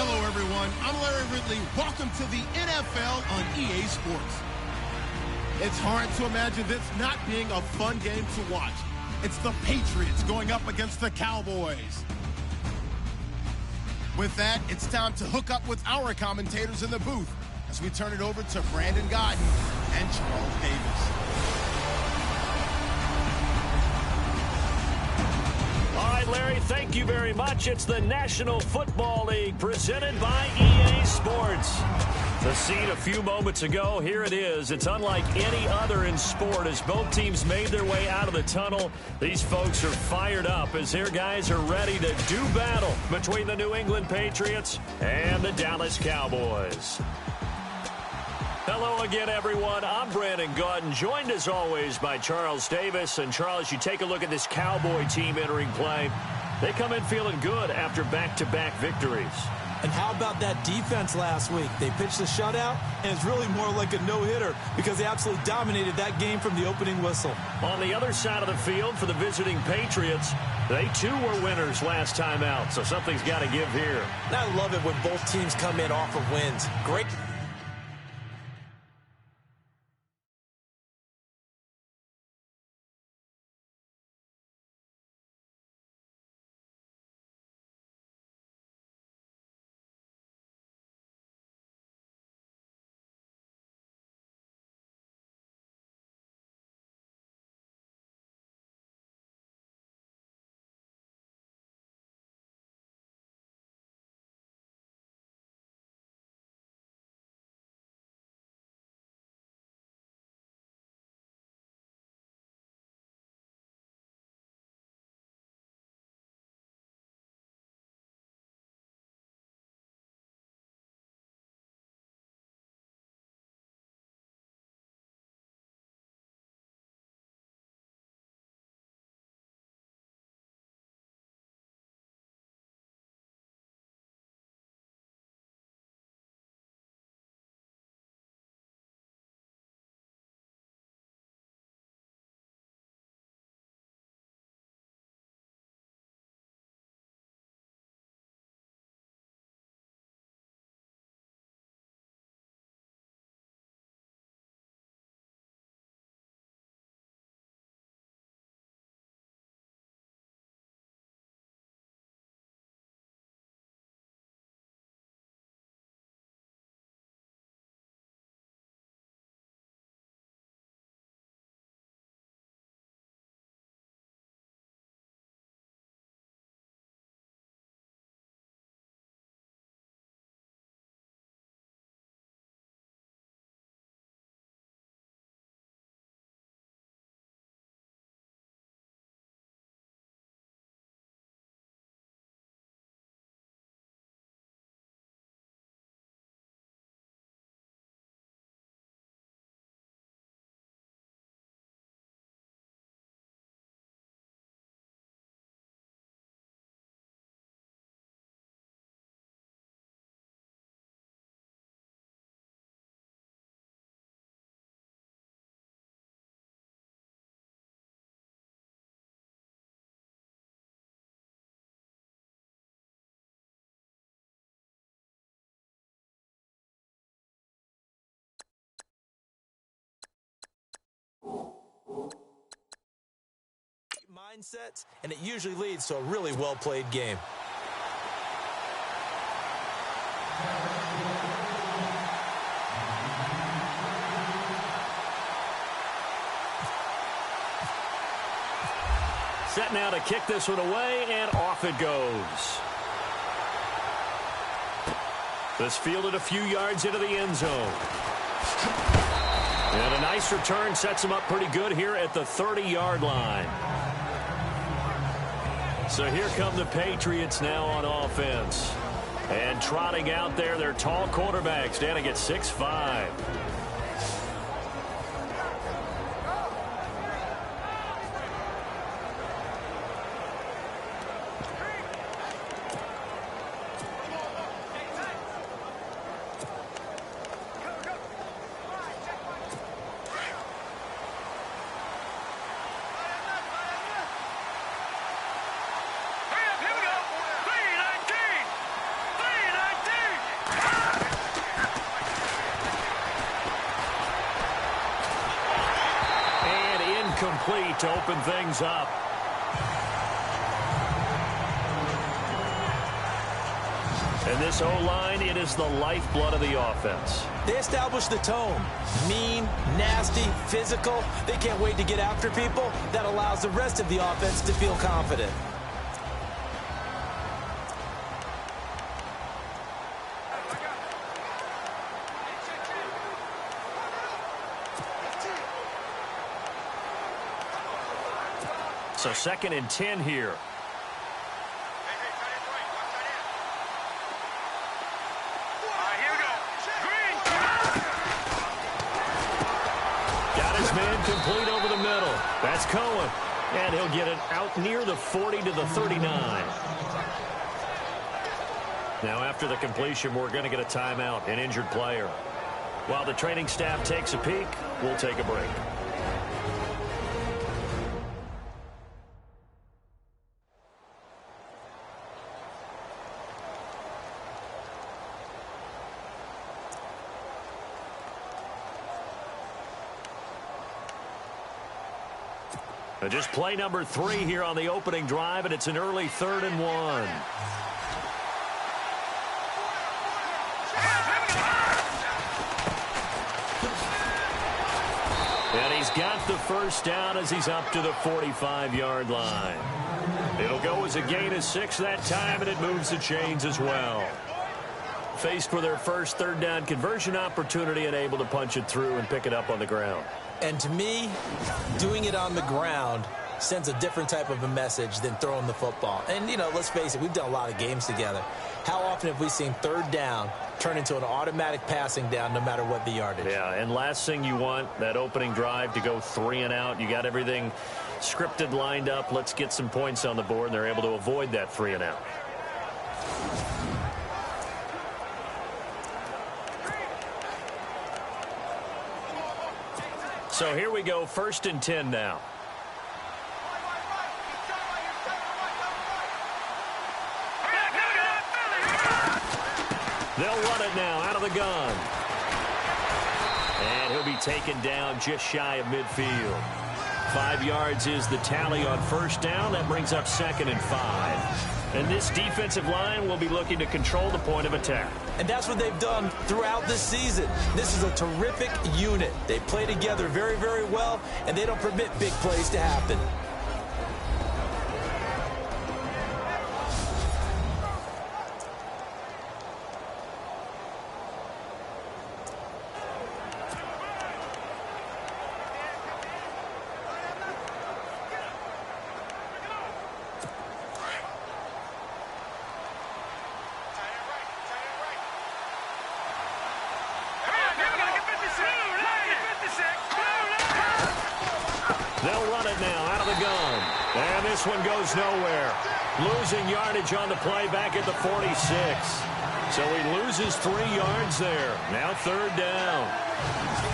Hello, everyone. I'm Larry Ridley. Welcome to the NFL on EA Sports. It's hard to imagine this not being a fun game to watch. It's the Patriots going up against the Cowboys. With that, it's time to hook up with our commentators in the booth as we turn it over to Brandon Godden and Charles Davis. All right, Larry, thank you very much. It's the National Football League presented by EA Sports. The scene a few moments ago, here it is. It's unlike any other in sport as both teams made their way out of the tunnel. These folks are fired up as their guys are ready to do battle between the New England Patriots and the Dallas Cowboys. Hello again, everyone. I'm Brandon Godden, joined as always by Charles Davis. And Charles, you take a look at this Cowboy team entering play. They come in feeling good after back-to-back victories. And how about that defense last week? They pitched a shutout, and it's really more like a no-hitter because they absolutely dominated that game from the opening whistle. On the other side of the field for the visiting Patriots, they too were winners last time out, so something's got to give here. And I love it when both teams come in off of wins. Great. Mindsets, and it usually leads to a really well-played game. Set now to kick this one away, and off it goes. This fielded a few yards into the end zone. And a nice return sets him up pretty good here at the 30-yard line. So here come the Patriots now on offense. And trotting out there, their tall quarterback standing at 6'5". complete to open things up. And this O-line, it is the lifeblood of the offense. They establish the tone. Mean, nasty, physical. They can't wait to get after people. That allows the rest of the offense to feel confident. So 2nd and 10 here. Got his man complete over the middle. That's Cohen. And he'll get it out near the 40 to the 39. Now after the completion, we're going to get a timeout, an injured player. While the training staff takes a peek, we'll take a break. Just play number 3 here on the opening drive, and it's an early 3rd and 1. And he's got the first down as he's up to the 45-yard line. It'll go as a gain of 6 that time, and it moves the chains as well. Faced with their first 3rd down conversion opportunity and able to punch it through and pick it up on the ground. And to me, doing it on the ground sends a different type of a message than throwing the football. And, you know, let's face it, we've done a lot of games together. How often have we seen 3rd down turn into an automatic passing down no matter what the yardage? Yeah, and last thing you want, that opening drive to go 3 and out. You got everything scripted, lined up. Let's get some points on the board, and they're able to avoid that 3 and out. So here we go, 1st and 10 now. They'll run it now out of the gun. And he'll be taken down just shy of midfield. 5 yards is the tally on 1st down. That brings up 2nd and 5. And this defensive line will be looking to control the point of attack. And that's what they've done throughout this season. This is a terrific unit. They play together very, very well, and they don't permit big plays to happen. They'll run it now out of the gun. And this one goes nowhere. Losing yardage on the play back at the 46. So he loses 3 yards there. Now 3rd down.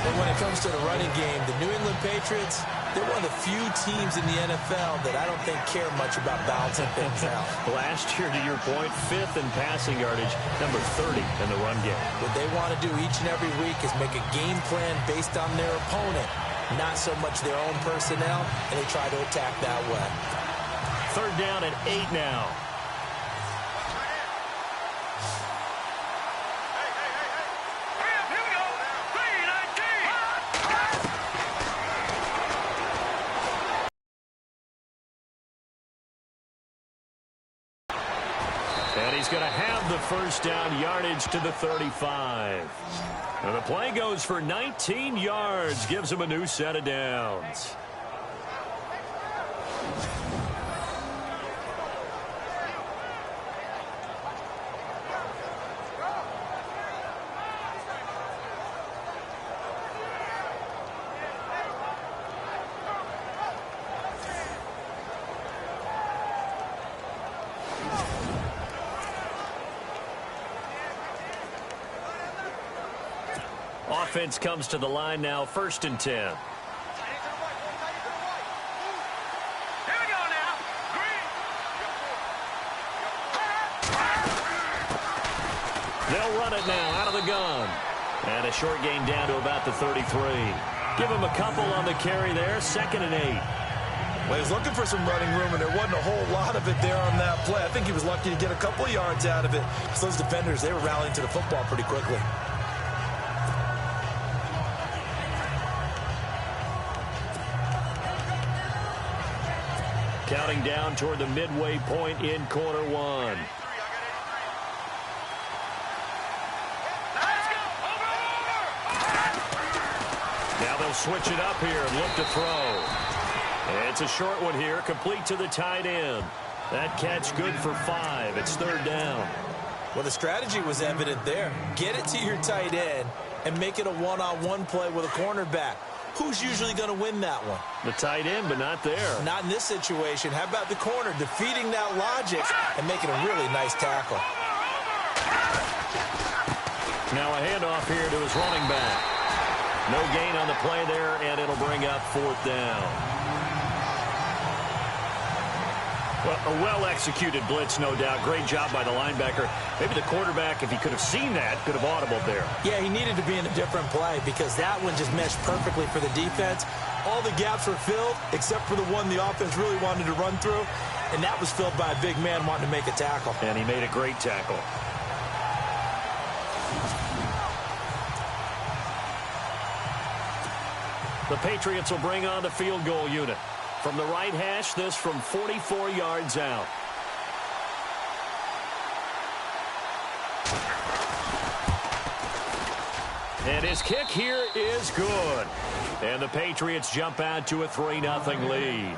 And when it comes to the running game, the New England Patriots, they're one of the few teams in the NFL that I don't think care much about balancing things out. Last year, to your point, 5th in passing yardage, number 30 in the run game. What they want to do each and every week is make a game plan based on their opponent, not so much their own personnel, and they try to attack that way. 3rd down at 8 now. And he's going to have the first down yardage to the 35. And the play goes for 19 yards, gives him a new set of downs. Offense comes to the line now, 1st and 10. Here we go now. They'll run it now out of the gun. And a short gain down to about the 33. Give him a couple on the carry there, 2nd and 8. Well, he was looking for some running room, and there wasn't a whole lot of it there on that play. I think he was lucky to get a couple of yards out of it. So those defenders, they were rallying to the football pretty quickly. Counting down toward the midway point in quarter one. Now they'll switch it up here and look to throw. It's a short one here, complete to the tight end. That catch good for 5. It's third down. Well, the strategy was evident there. Get it to your tight end and make it a one-on-one play with a cornerback. Who's usually going to win that one? The tight end, but not there. Not in this situation. How about the corner defeating that logic and making a really nice tackle? Now a handoff here to his running back. No gain on the play there, and it'll bring up fourth down. Well, a well-executed blitz, no doubt. Great job by the linebacker. Maybe the quarterback, if he could have seen that, could have audibled there. Yeah, he needed to be in a different play because that one just meshed perfectly for the defense. All the gaps were filled except for the one the offense really wanted to run through, and that was filled by a big man wanting to make a tackle. And he made a great tackle. The Patriots will bring on the field goal unit. From the right hash, this from 44 yards out. And his kick here is good. And the Patriots jump out to a 3-0 lead.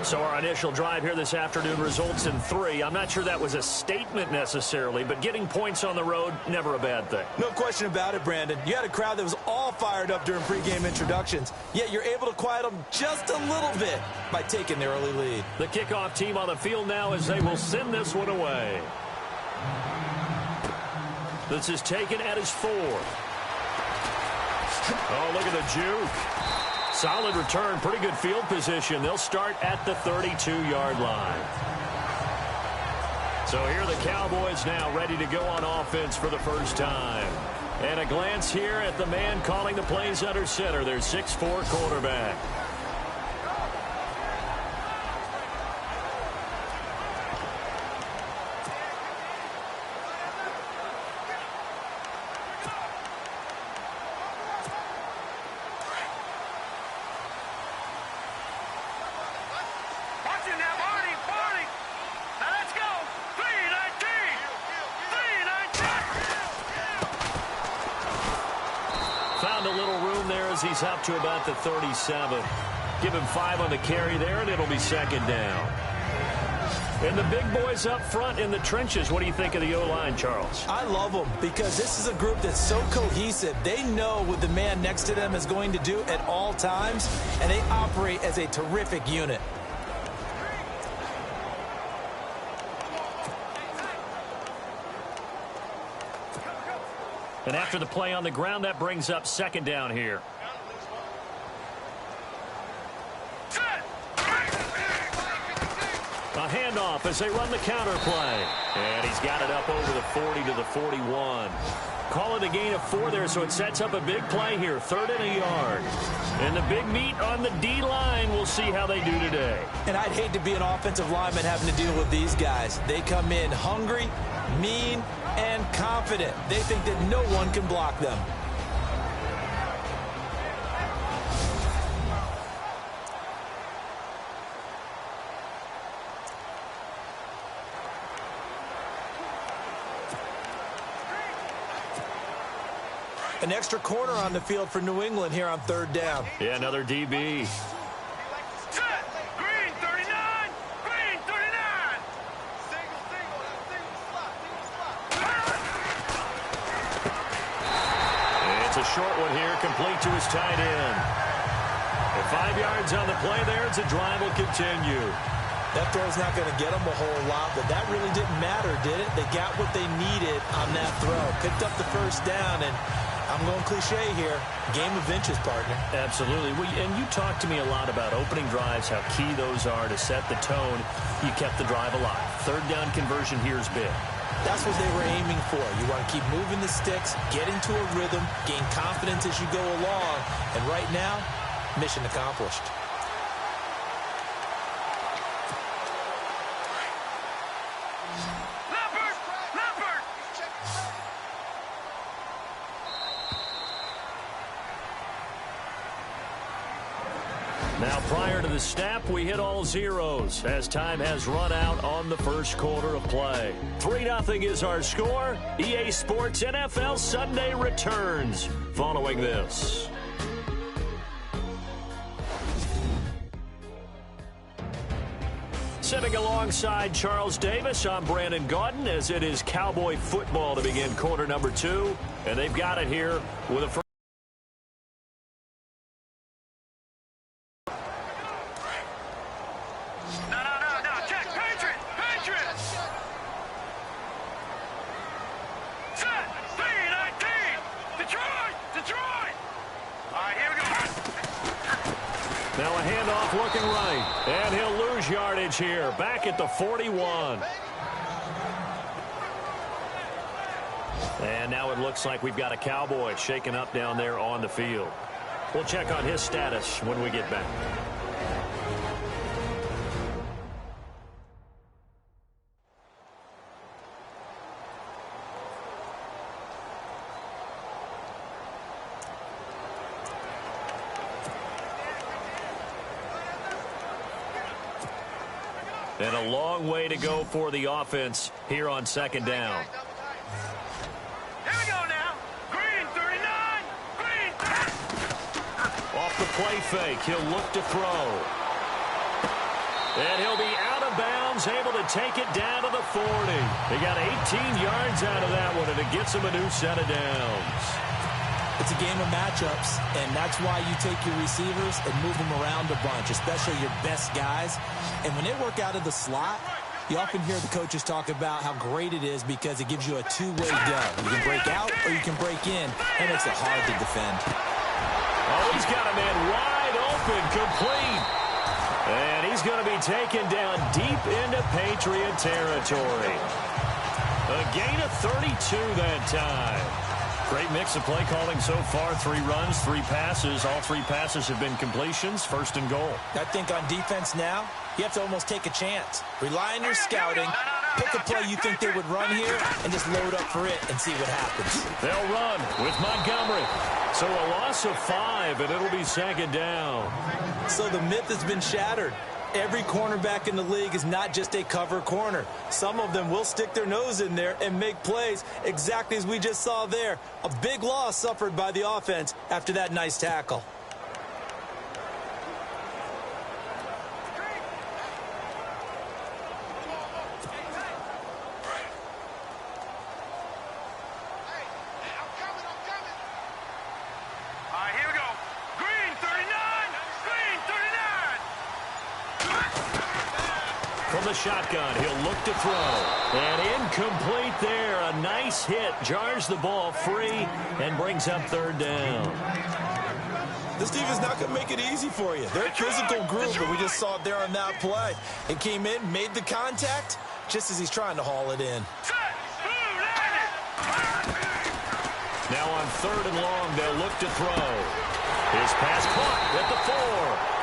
So our initial drive here this afternoon results in 3. I'm not sure that was a statement necessarily, but getting points on the road, never a bad thing. No question about it, Brandon. You had a crowd that was all fired up during pregame introductions, yet you're able to quiet them just a little bit by taking the early lead. The kickoff team on the field now as they will send this one away. This is taken at his 4th. Oh, look at the juke. Solid return, pretty good field position. They'll start at the 32-yard line. So here are the Cowboys now ready to go on offense for the first time. And a glance here at the man calling the plays under center, their 6'4" quarterback. He's up to about the 37. Give him 5 on the carry there, and it'll be second down. And the big boys up front in the trenches. What do you think of the O-line, Charles? I love them because this is a group that's so cohesive. They know what the man next to them is going to do at all times, and they operate as a terrific unit. And after the play on the ground, that brings up second down here. A handoff as they run the counter play. And he's got it up over the 40 to the 41. Call it a gain of 4 there, so it sets up a big play here. 3rd and a yard. And the big meat on the D-line, we'll see how they do today. And I'd hate to be an offensive lineman having to deal with these guys. They come in hungry, mean, and confident. They think that no one can block them. An extra corner on the field for New England here on 3rd down. Yeah, another DB. Green 39! Green 39! It's a short one here, complete to his tight end. And 5 yards on the play there, it's a drive will continue. That throw's not going to get them a whole lot, but that really didn't matter, did it? They got what they needed on that throw. Picked up the first down, and I'm going cliche here. Game of inches, partner. Absolutely. And you talked to me a lot about opening drives, how key those are to set the tone. You kept the drive alive. 3rd down conversion here is big. That's what they were aiming for. You want to keep moving the sticks, get into a rhythm, gain confidence as you go along. And right now, mission accomplished. Now, prior to the snap, we hit all zeros as time has run out on the first quarter of play. 3-0 is our score. EA Sports NFL Sunday returns following this. Sitting alongside Charles Davis, I'm Brandon Gaudin, as it is Cowboy football to begin quarter number 2. And they've got it here with a first. Now a handoff looking right, and he'll lose yardage here, back at the 41. And now it looks like we've got a Cowboy shaken up down there on the field. We'll check on his status when we get back. And a long way to go for the offense here on second down. Here we go now. Green 39. Green 30. Off the play fake, he'll look to throw. And he'll be out of bounds, able to take it down to the 40. He got 18 yards out of that one, and it gets him a new set of downs. It's a game of matchups, and that's why you take your receivers and move them around a bunch, especially your best guys. And when they work out of the slot, you often hear the coaches talk about how great it is because it gives you a two-way go. You can break out or you can break in. That makes it hard to defend. Oh, he's got a man wide open, complete. And he's going to be taken down deep into Patriot territory. A gain of 32 that time. Great mix of play calling so far. 3 runs, 3 passes. All 3 passes have been completions. First and goal. I think on defense now, you have to almost take a chance. Rely on your scouting. Pick a play you think they would run here and just load up for it and see what happens. They'll run with Montgomery. So a loss of 5, and it'll be second down. So the myth has been shattered. Every cornerback in the league is not just a cover corner. Some of them will stick their nose in there and make plays exactly as we just saw there. A big loss suffered by the offense after that nice tackle. From the shotgun, he'll look to throw. And incomplete there. A nice hit. Jars the ball free and brings up third down. This team is not going to make it easy for you. They're a physical group, and we just saw it there on that play. It came in, made the contact, just as he's trying to haul it in. Now on third and long, they'll look to throw. His pass caught at the 4.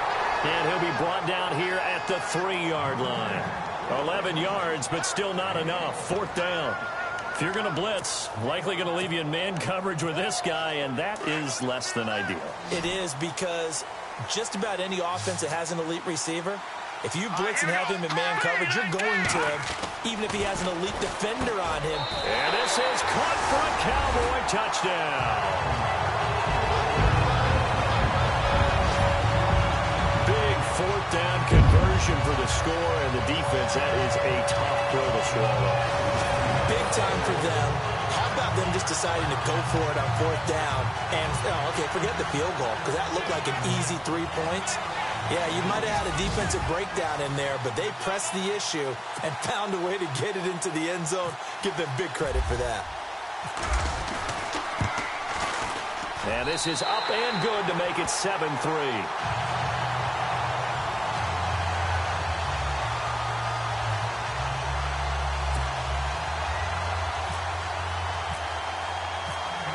And he'll be brought down here at the 3-yard line. 11 yards, but still not enough. Fourth down. If you're going to blitz, likely going to leave you in man coverage with this guy, and that is less than ideal. It is, because just about any offense that has an elite receiver, if you blitz and have him in man coverage, you're going to him, even if he has an elite defender on him. And this is caught for a Cowboy touchdown. Fourth down conversion for the score, and the defense, that is a tough pill to swallow. Big time for them. How about them just deciding to go for it on fourth down? And, okay, forget the field goal, because that looked like an easy 3 points. Yeah, you might have had a defensive breakdown in there, but they pressed the issue and found a way to get it into the end zone. Give them big credit for that. And this is up and good to make it 7-3.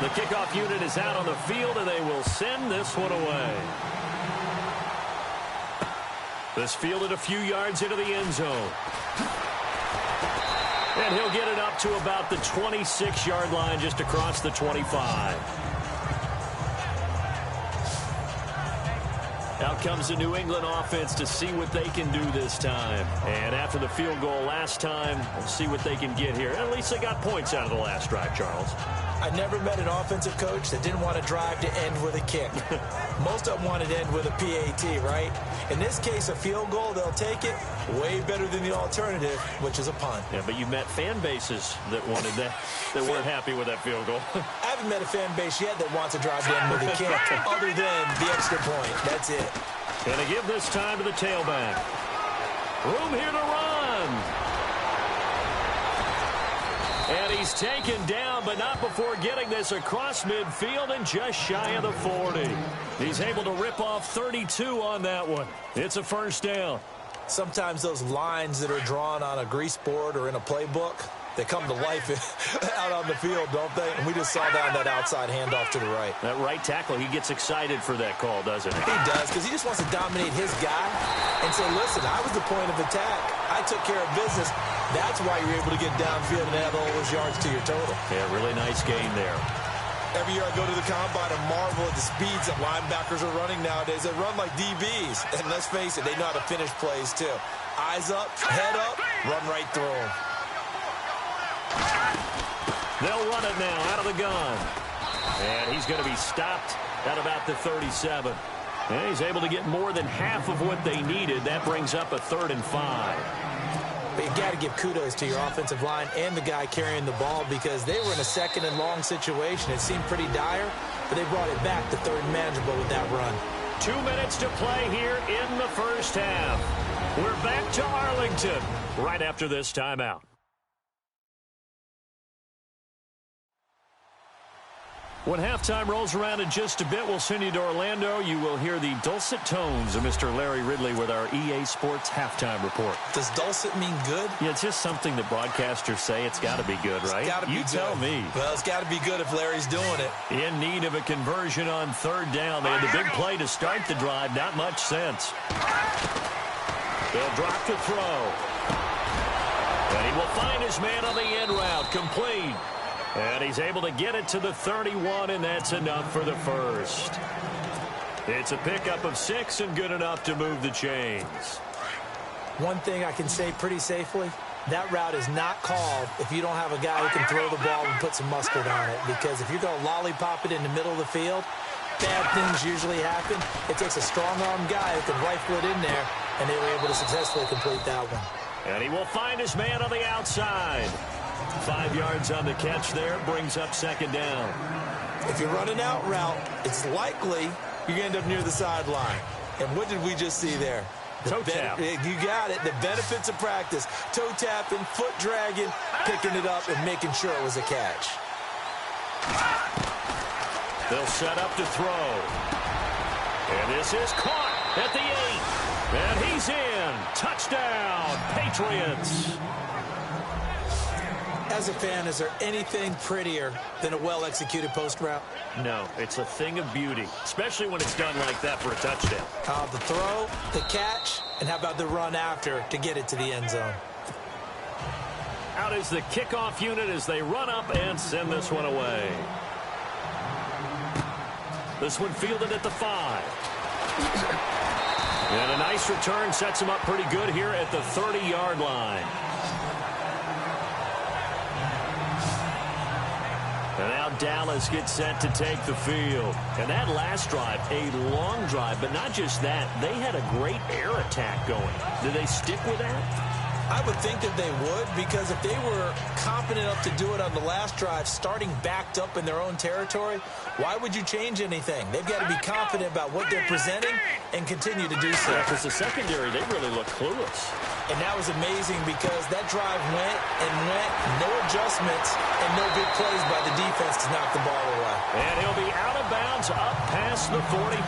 The kickoff unit is out on the field, and they will send this one away. This fielded a few yards into the end zone. And he'll get it up to about the 26-yard line, just across the 25. Out comes the New England offense to see what they can do this time. And after the field goal last time, we'll see what they can get here. At least they got points out of the last drive, Charles. I never met an offensive coach that didn't want to drive to end with a kick. Most of them wanted to end with a PAT, right? In this case, a field goal, they'll take it. Way better than the alternative, which is a punt. Yeah, but you met fan bases that wanted that, that weren't happy with that field goal. I haven't met a fan base yet that wants to drive to end with a kick, other than the extra point. That's it. Gonna give this time to the tailback. Room here to run. And he's taken down, but not before getting this across midfield and just shy of the 40. He's able to rip off 32 on that one. It's a first down. Sometimes those lines that are drawn on a grease board or in a playbook, they come to life out on the field, don't they? And we just saw that on that outside handoff to the right. That right tackle, he gets excited for that call, doesn't he? He does, because he just wants to dominate his guy and say, listen, I was the point of attack. I took care of business. That's why you're able to get downfield and add all those yards to your total. Yeah, really nice gain there. Every year I go to the combine and marvel at the speeds that linebackers are running nowadays. They run like DBs. And let's face it, they know how to finish plays too. Eyes up, head up, run right through them. They'll run it now out of the gun. And he's going to be stopped at about the 37. And he's able to get more than half of what they needed. That brings up a 3rd and 5. But you got to give kudos to your offensive line and the guy carrying the ball, because they were in a 2nd and long situation. It seemed pretty dire, but they brought it back to 3rd and manageable with that run. 2 minutes to play here in the first half. We're back to Arlington right after this timeout. When halftime rolls around in just a bit, we'll send you to Orlando. You will hear the dulcet tones of Mr. Larry Ridley with our EA Sports halftime report. Does dulcet mean good? Yeah, it's just something that broadcasters say. It's got to be good, right? It's got to be you good. Tell me. Well, it's got to be good if Larry's doing it. In need of a conversion on 3rd down. They had the big play to start the drive. Not much sense. They'll drop to throw. And he will find his man on the end route. Complete. And he's able to get it to the 31, and that's enough for the first. It's a pickup of 6 and good enough to move the chains. One thing I can say pretty safely, that route is not called if you don't have a guy who can throw the ball and put some mustard on it. Because if you're going to lollipop it in the middle of the field, bad things usually happen. It takes a strong-arm guy who can rifle it in there, and they were able to successfully complete that one. And he will find his man on the outside. 5 yards on the catch there, brings up 2nd down. If you run an out route, it's likely you're going to end up near the sideline. And what did we just see there? Toe tap. You got it. The benefits of practice. Toe tapping, foot dragging, picking it up, and making sure it was a catch. They'll set up to throw. And this is caught at the 8. And he's in. Touchdown, Patriots. As a fan, is there anything prettier than a well-executed post route? No, it's a thing of beauty, especially when it's done like that for a touchdown. The throw, the catch, and how about the run after to get it to the end zone? Out is the kickoff unit as they run up and send this one away. This one fielded at the 5. And a nice return sets him up pretty good here at the 30-yard line. And now Dallas gets set to take the field. And that last drive, a long drive, but not just that. They had a great air attack going. Did they stick with that? I would think that they would, because if they were confident enough to do it on the last drive, starting backed up in their own territory, why would you change anything? They've got to be confident about what they're presenting and continue to do so. Yeah, because the secondary, they really look clueless. And that was amazing because that drive went and went, no adjustments, and no big plays by the defense to knock the ball away. And he'll be out of bounds up past the 45.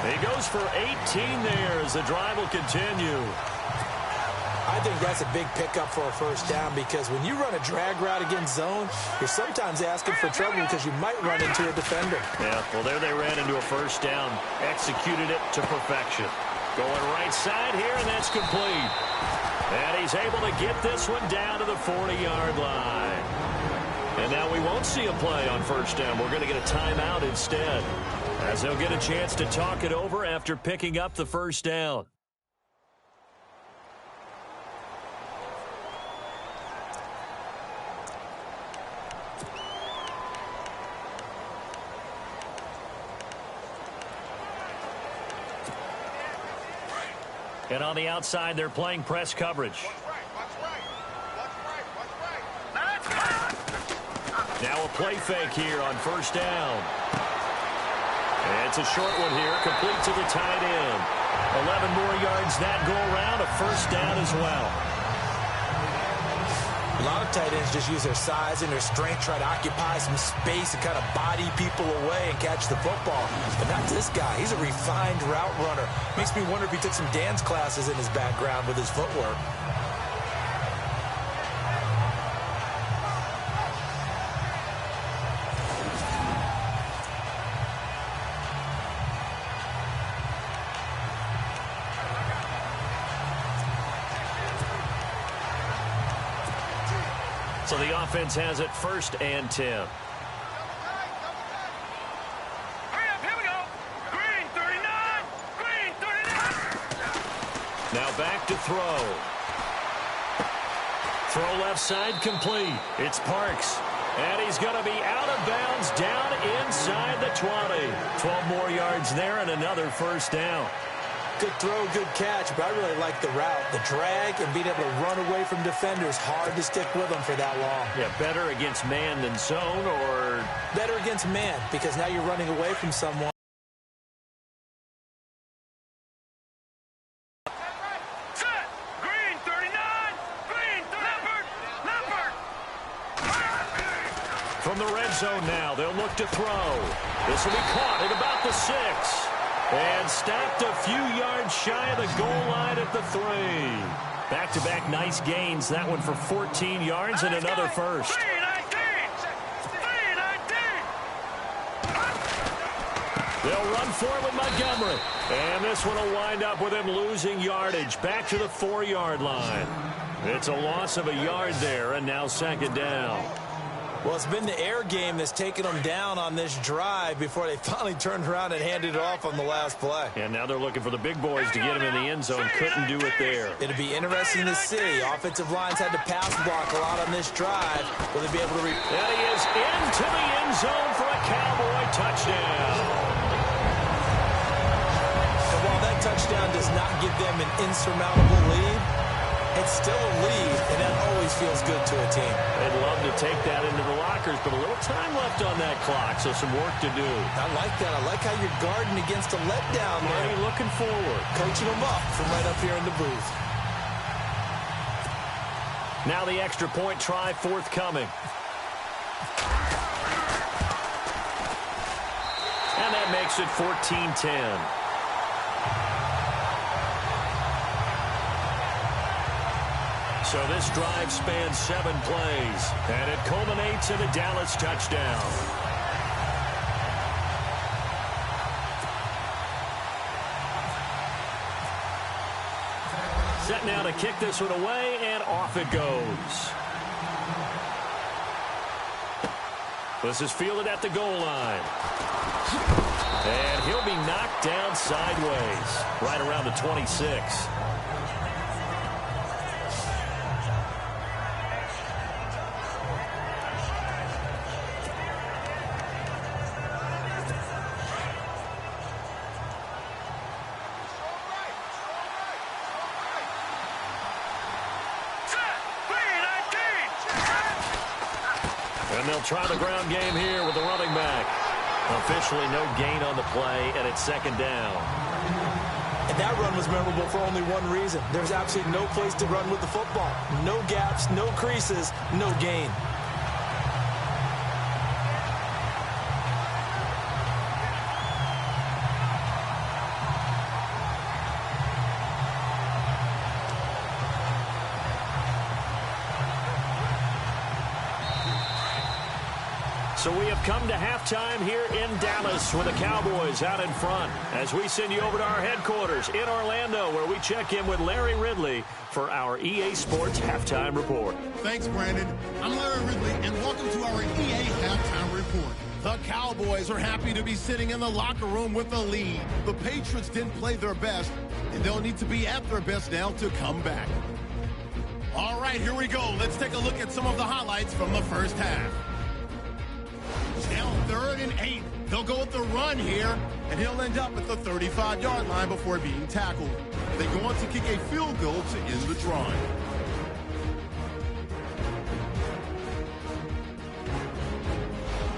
He goes for 18 there as the drive will continue. I think that's a big pickup for a first down, because when you run a drag route against zone, you're sometimes asking for trouble because you might run into a defender. Yeah, well, there they ran into a first down, executed it to perfection. Going right side here, and that's complete. And he's able to get this one down to the 40-yard line. And now we won't see a play on first down. We're going to get a timeout instead. As they'll get a chance to talk it over after picking up the first down. And on the outside, they're playing press coverage. Now a play fake here on first down. And it's a short one here, complete to the tight end. 11 more yards that go around, a first down as well. A lot of tight ends just use their size and their strength, try to occupy some space and kind of body people away and catch the football. But not this guy. He's a refined route runner. Makes me wonder if he took some dance classes in his background with his footwork. So the offense has it 1st and 10. Hurry up, here we go. Green 39. Green 39. Now back to throw. Throw left side complete. It's Parks. And he's going to be out of bounds down inside the 20. 12 more yards there and another first down. Good throw, good catch, but I really like the route. The drag and being able to run away from defenders, hard to stick with them for that long. Yeah, better against man than zone, or better against man, because now you're running away from someone. Set. Green 39. Green Leopard. From the red zone now, they'll look to throw. This will be caught at about the 6. And stopped a few yards shy of the goal line at the 3. Back-to-back nice gains. That one for 14 yards and another first. 3-19. They'll run for it with Montgomery. And this one will wind up with him losing yardage back to the 4-yard line. It's a loss of a yard there, and now 2nd down. Well, it's been the air game that's taken them down on this drive before they finally turned around and handed it off on the last play. And now they're looking for the big boys to get him in the end zone. Couldn't do it there. It'll be interesting to see. Offensive lines had to pass block a lot on this drive. Will they be able to... And he is into the end zone for a Cowboy touchdown. And while that touchdown does not give them an insurmountable lead, it's still a lead, and that always feels good to a team. They'd love to take that into the lockers, but a little time left on that clock, so some work to do. I like that. I like how you're guarding against a letdown there. Marty looking forward. Coaching them up from right up here in the booth. Now the extra point try forthcoming. And that makes it 14-10. So this drive spans 7 plays, and it culminates in a Dallas touchdown. Set now to kick this one away, and off it goes. This is fielded at the goal line. And he'll be knocked down sideways, right around the 26. And they'll try the ground game here with the running back. Officially no gain on the play, and it's 2nd down. And that run was memorable for only one reason. There's absolutely no place to run with the football. No gaps, no creases, no gain. So we have come to halftime here in Dallas with the Cowboys out in front as we send you over to our headquarters in Orlando where we check in with Larry Ridley for our EA Sports Halftime Report. Thanks, Brandon. I'm Larry Ridley, and welcome to our EA Halftime Report. The The Cowboys are happy to be sitting in the locker room with a lead. The Patriots didn't play their best, and they'll need to be at their best now to come back. All right, here we go. Let's take a look at some of the highlights from the first half. Down 3rd and 8. They'll go with the run here, and he'll end up at the 35-yard line before being tackled. They go on to kick a field goal to end the drive.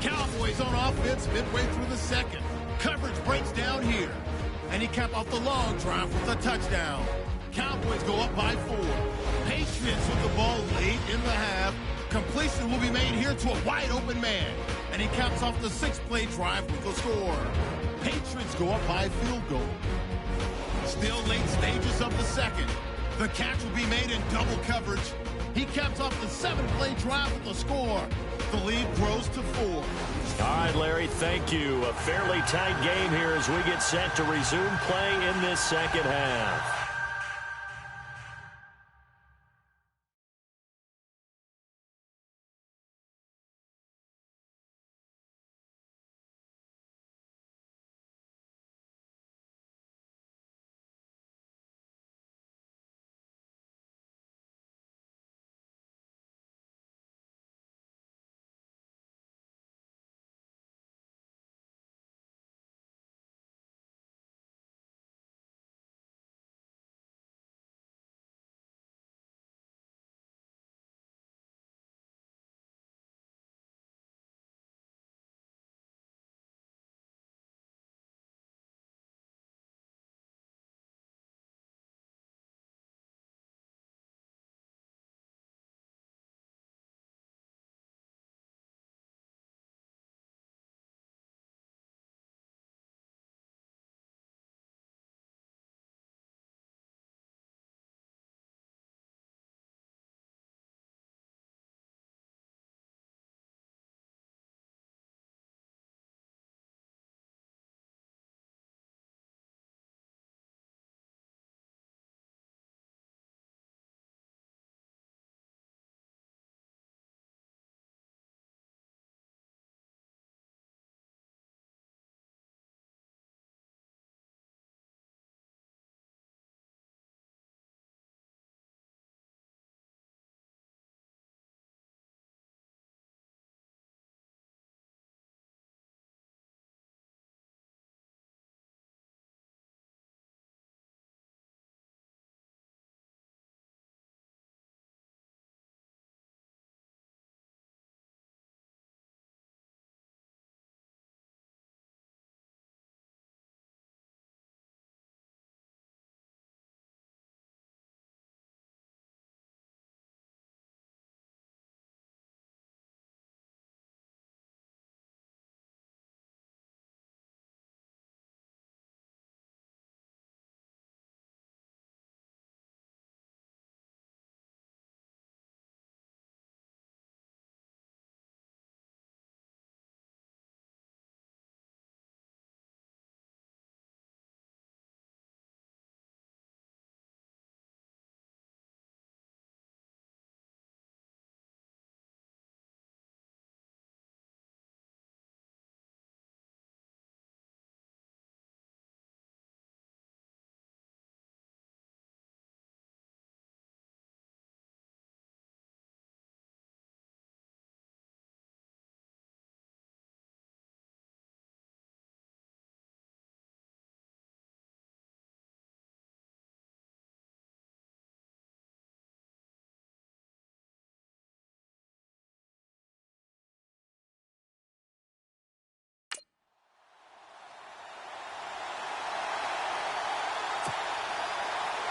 Cowboys on offense midway through the second. Coverage breaks down here, and he capped off the long drive with a touchdown. Cowboys go up by 4. Patriots with the ball late in the half. Completion will be made here to a wide-open man, and he caps off the 6-play drive with a score. Patriots go up by a field goal. Still late stages of the second. The catch will be made in double coverage. He caps off the 7-play drive with a score. The lead grows to 4. All right, Larry, thank you. A fairly tight game here as we get set to resume play in this second half.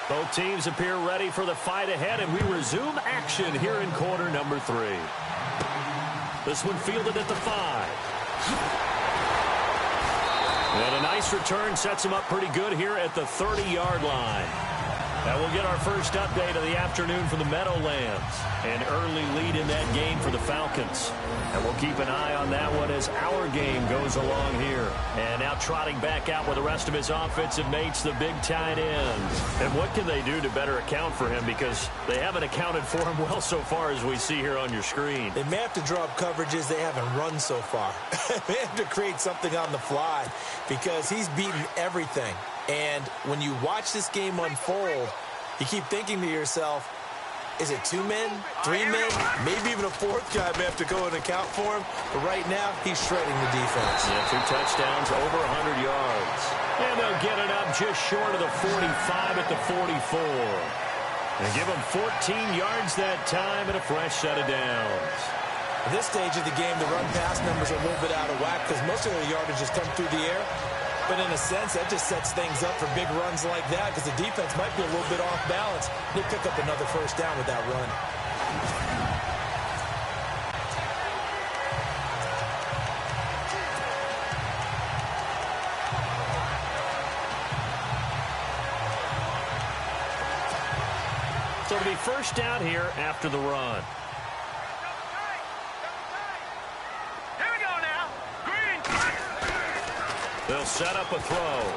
Both teams appear ready for the fight ahead, and we resume action here in quarter number 3. This one fielded at the 5. And a nice return sets him up pretty good here at the 30-yard line. And we'll get our first update of the afternoon for the Meadowlands. An early lead in that game for the Falcons. And we'll keep an eye on that one as our game goes along here. And now trotting back out with the rest of his offensive mates, the big tight end. And what can they do to better account for him? Because they haven't accounted for him well so far as we see here on your screen. They may have to draw up coverages they haven't run so far. They have to create something on the fly because he's beaten everything. And when you watch this game unfold, you keep thinking to yourself, is it 2 men, 3 men, maybe even a fourth guy may have to go and account for him. But right now, he's shredding the defense. Yeah, 2 touchdowns, over 100 yards. And they'll get it up just short of the 45 at the 44. And give him 14 yards that time and a fresh set of downs. At this stage of the game, the run-pass numbers are a little bit out of whack because most of their yardage has come through the air. But in a sense, that just sets things up for big runs like that because the defense might be a little bit off balance. They pick up another first down with that run. So it'll be first down here after the run. They'll set up a throw.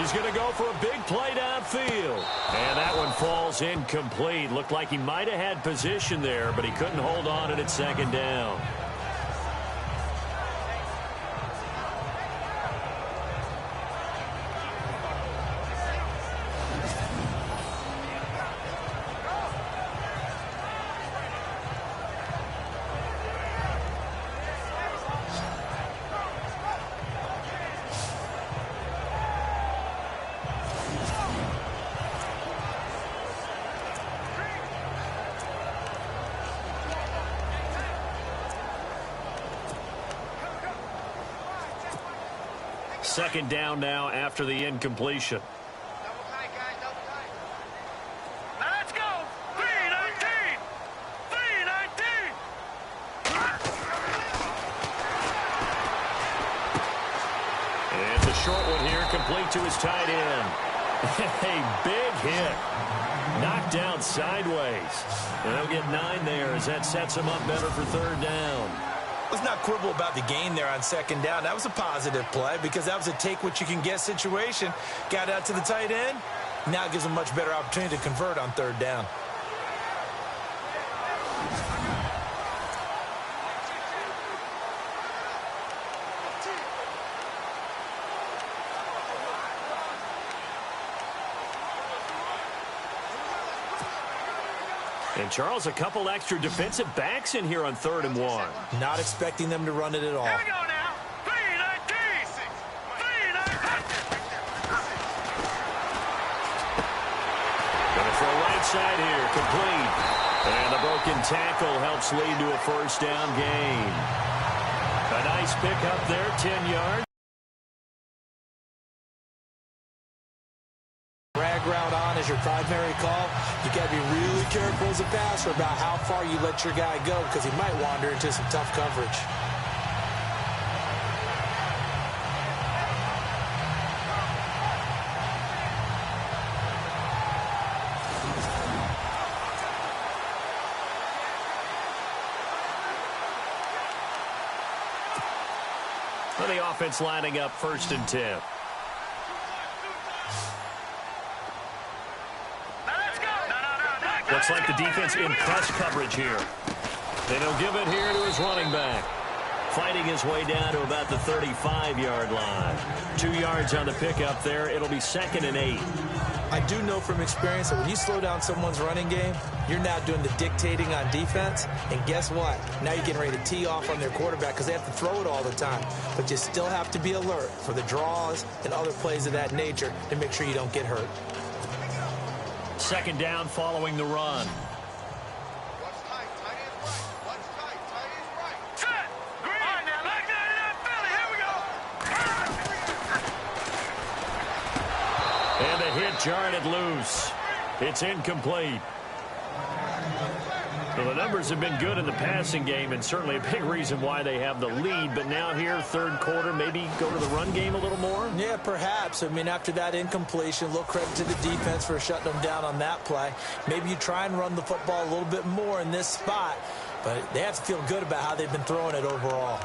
He's going to go for a big play downfield. And that one falls incomplete. Looked like he might have had position there, but he couldn't hold on at second down. Second down now after the incompletion. Double tight, guys, double tight. Now let's go. 3-19. 3-19. And the short one here, complete to his tight end. A big hit. Knocked down sideways. And they'll get 9 there as that sets him up better for third down. Let's not quibble about the gain there on second down. That was a positive play because that was a take-what-you-can-get situation. Got out to the tight end. Now it gives them a much better opportunity to convert on third down. And, Charles, a couple extra defensive backs in here on 3rd and 1. Not expecting them to run it at all. Here we go now. 3-19. 3-19. Gonna throw right side here, complete. And the broken tackle helps lead to a first down gain. A nice pickup there, 10 yards. Drag route on is your primary call. You got to be really careful as a passer about how far you let your guy go because he might wander into some tough coverage. Well, the offense lining up 1st and 10. Looks like the defense in press coverage here. And he'll give it here to his running back. Fighting his way down to about the 35-yard line. 2 yards on the pickup there. It'll be 2nd and 8. I do know from experience that when you slow down someone's running game, you're now doing the dictating on defense. And guess what? Now you're getting ready to tee off on their quarterback because they have to throw it all the time. But you still have to be alert for the draws and other plays of that nature to make sure you don't get hurt. 2nd down following the run. Watch tight. Tight is right. Watch tight. Tight is right. Set. Green. All right, now like that in that Philly. Here we go. And the hit jarred it loose. It's incomplete. Well, the numbers have been good in the passing game and certainly a big reason why they have the lead. But now here, third quarter, maybe go to the run game a little more? Yeah, perhaps. I mean, after that incompletion, a little credit to the defense for shutting them down on that play. Maybe you try and run the football a little bit more in this spot. But they have to feel good about how they've been throwing it overall.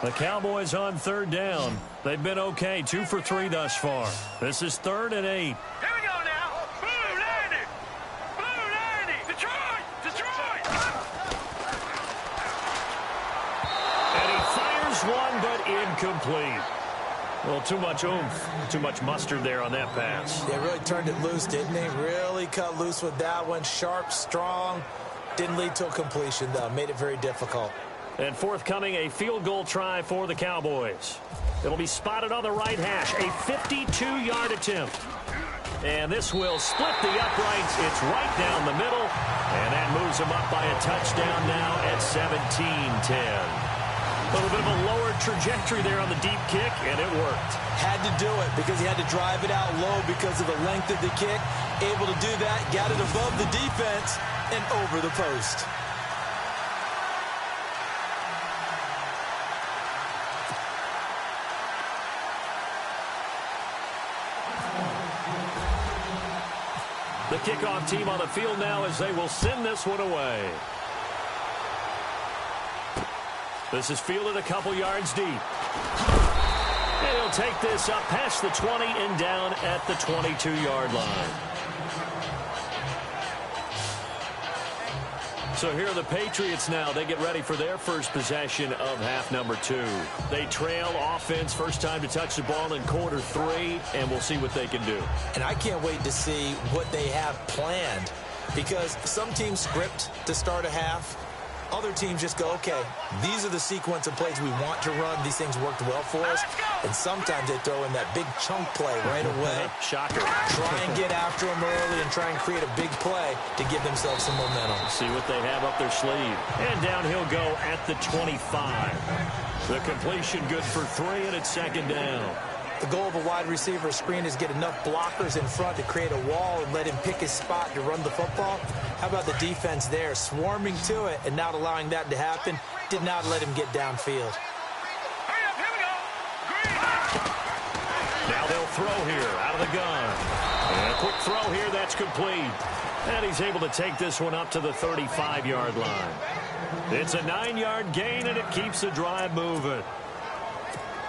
The Cowboys on third down. They've been okay, 2 for 3 thus far. This is 3rd and 8. Here we go now. Blue 90. Blue 90. Detroit. Detroit. And he fires one, but incomplete. Well, too much oomph, too much mustard there on that pass. They really turned it loose, didn't they? Really cut loose with that one. Sharp, strong. Didn't lead to a completion, though. Made it very difficult. And forthcoming, a field goal try for the Cowboys. It'll be spotted on the right hash, a 52-yard attempt. And this will split the uprights. It's right down the middle, and that moves them up by a touchdown now at 17-10. A little bit of a lower trajectory there on the deep kick, and it worked. Had to do it because he had to drive it out low because of the length of the kick. Able to do that, got it above the defense and over the post. The kickoff team on the field now as they will send this one away. This is fielded a couple yards deep. And he'll take this up past the 20 and down at the 22-yard line. So here are the Patriots now. They get ready for their first possession of half number 2. They trail offense, first time to touch the ball in quarter 3, and we'll see what they can do. And I can't wait to see what they have planned, because some teams script to start a half. Other teams just go, okay, these are the sequence of plays we want to run. These things worked well for us. And sometimes they throw in that big chunk play right away. Shocker. Try and get after them early and try and create a big play to give themselves some momentum. See what they have up their sleeve. And down he'll go at the 25. The completion good for 3, and it's second down. The goal of a wide receiver screen is get enough blockers in front to create a wall and let him pick his spot to run the football. How about the defense there, swarming to it and not allowing that to happen? Did not let him get downfield. Hurry up. Here we go. Green. Now they'll throw here out of the gun. And a quick throw here, that's complete. And he's able to take this one up to the 35-yard line. It's a 9-yard gain, and it keeps the drive moving.